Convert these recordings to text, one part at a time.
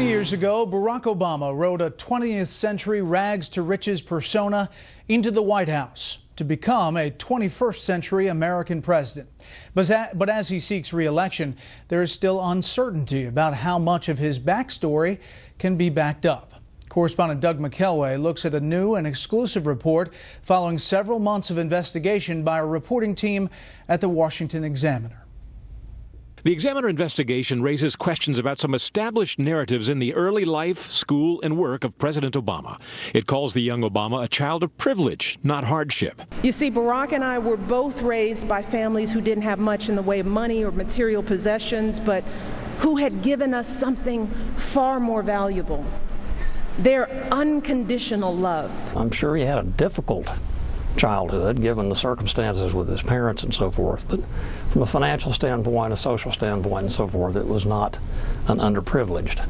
years ago, Barack Obama rode a 20th century rags to riches persona into the White House to become a 21st century American president. But as he seeks re-election, there is still uncertainty about how much of his backstory can be backed up. Correspondent Doug McKelway looks at a new and exclusive report following several months of investigation by a reporting team at the Washington Examiner. The Examiner investigation raises questions about some established narratives in the early life, school, and work of President Obama. It calls the young Obama a child of privilege, not hardship. You see, Barack and I were both raised by families who didn't have much in the way of money or material possessions, but who had given us something far more valuable: their unconditional love. I'm sure he had a difficult childhood, given the circumstances with his parents and so forth, but from a financial standpoint, a social standpoint and so forth, it was not an underprivileged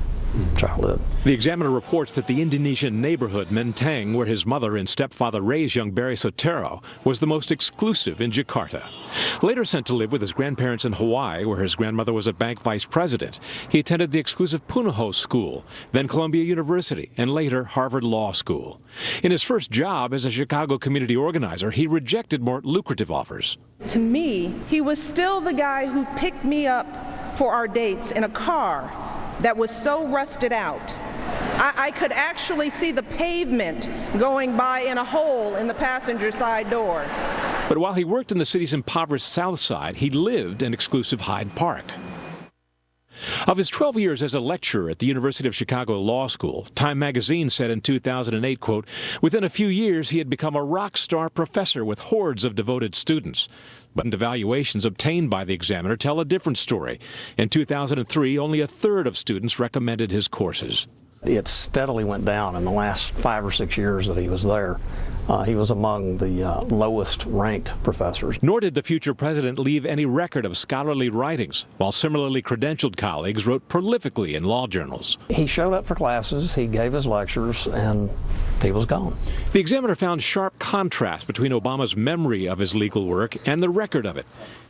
childhood. The Examiner reports that the Indonesian neighborhood Menteng, where his mother and stepfather raised young Barry Sotero, was the most exclusive in Jakarta. Later sent to live with his grandparents in Hawaii, where his grandmother was a bank vice president, he attended the exclusive Punahou School, then Columbia University, and later Harvard Law School. In his first job as a Chicago community organizer, he rejected more lucrative offers. To me, he was still the guy who picked me up for our dates in a car that was so rusted out, I could actually see the pavement going by in a hole in the passenger side door. But while he worked in the city's impoverished South Side, he lived in exclusive Hyde Park. Of his 12 years as a lecturer at the University of Chicago Law School, Time magazine said in 2008, quote, within a few years he had become a rock star professor with hordes of devoted students. But evaluations obtained by the Examiner tell a different story. In 2003, only a third of students recommended his courses. It steadily went down in the last 5 or 6 years that he was there. He was among the lowest ranked professors. Nor did the future president leave any record of scholarly writings, while similarly credentialed colleagues wrote prolifically in law journals. He showed up for classes, he gave his lectures, and he was gone. The Examiner found sharp contrast between Obama's memory of his legal work and the record of it.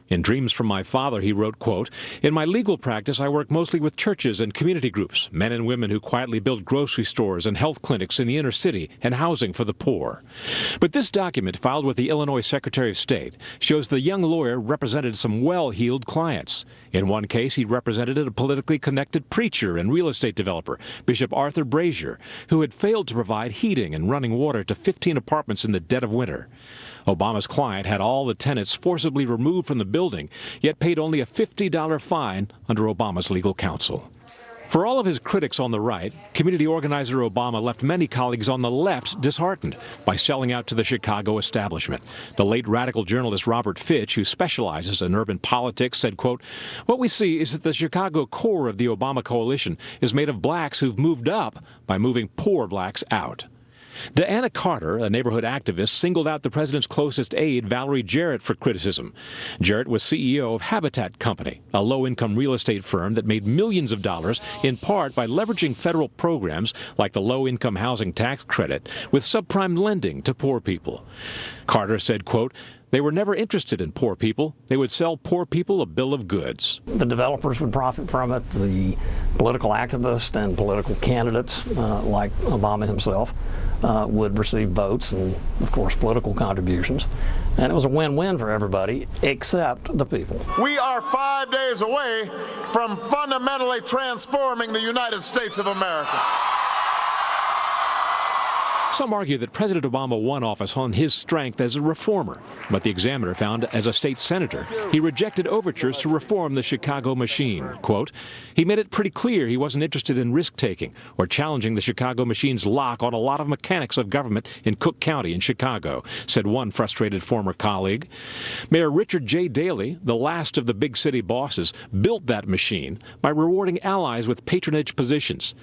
In Dreams from My Father, he wrote, quote, in my legal practice, I work mostly with churches and community groups, men and women who quietly build grocery stores and health clinics in the inner city and housing for the poor. But this document, filed with the Illinois Secretary of State, shows the young lawyer represented some well-heeled clients. In one case, he represented a politically connected preacher and real estate developer, Bishop Arthur Brazier, who had failed to provide heating and running water to 15 apartments in the dead of winter. Obama's client had all the tenants forcibly removed from the building, yet paid only a $50 fine under Obama's legal counsel. For all of his critics on the right, community organizer Obama left many colleagues on the left disheartened by selling out to the Chicago establishment. The late radical journalist Robert Fitch, who specializes in urban politics, said, quote, what we see is that the Chicago core of the Obama coalition is made of blacks who've moved up by moving poor blacks out. Deanna Carter, a neighborhood activist, singled out the president's closest aide, Valerie Jarrett, for criticism. Jarrett was CEO of Habitat Company, a low-income real estate firm that made millions of dollars in part by leveraging federal programs like the low-income housing tax credit with subprime lending to poor people. Carter said, quote, they were never interested in poor people. They would sell poor people a bill of goods. The developers would profit from it. The political activists and political candidates, like Obama himself, would receive votes and, of course, political contributions. And it was a win-win for everybody except the people. We are 5 days away from fundamentally transforming the United States of America. Some argue that President Obama won office on his strength as a reformer, but the Examiner found as a state senator, he rejected overtures to reform the Chicago machine. Quote, he made it pretty clear he wasn't interested in risk-taking or challenging the Chicago machine's lock on a lot of mechanics of government in Cook County in Chicago, said one frustrated former colleague. Mayor Richard J. Daley, the last of the big city bosses, built that machine by rewarding allies with patronage positions.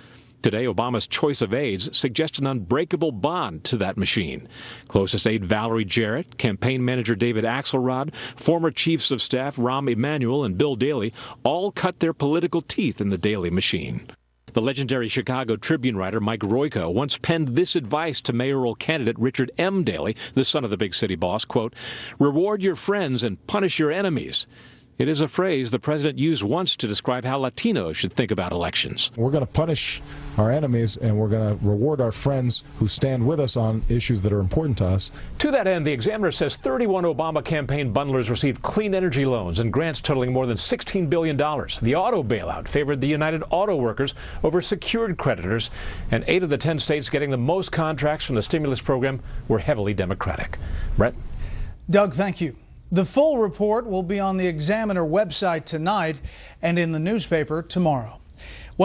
Today, Obama's choice of aides suggests an unbreakable bond to that machine. Closest aide Valerie Jarrett, campaign manager David Axelrod, former chiefs of staff Rahm Emanuel and Bill Daley all cut their political teeth in the Daley machine. The legendary Chicago Tribune writer Mike Royko once penned this advice to mayoral candidate Richard M. Daley, the son of the big city boss, quote, reward your friends and punish your enemies. It is a phrase the president used once to describe how Latinos should think about elections. We're going to punish our enemies, and we're going to reward our friends who stand with us on issues that are important to us. To that end, the Examiner says 31 Obama campaign bundlers received clean energy loans and grants totaling more than $16 billion. The auto bailout favored the United Auto Workers over secured creditors, and 8 of the 10 states getting the most contracts from the stimulus program were heavily Democratic. Brett? Doug, thank you. The full report will be on the Examiner website tonight and in the newspaper tomorrow.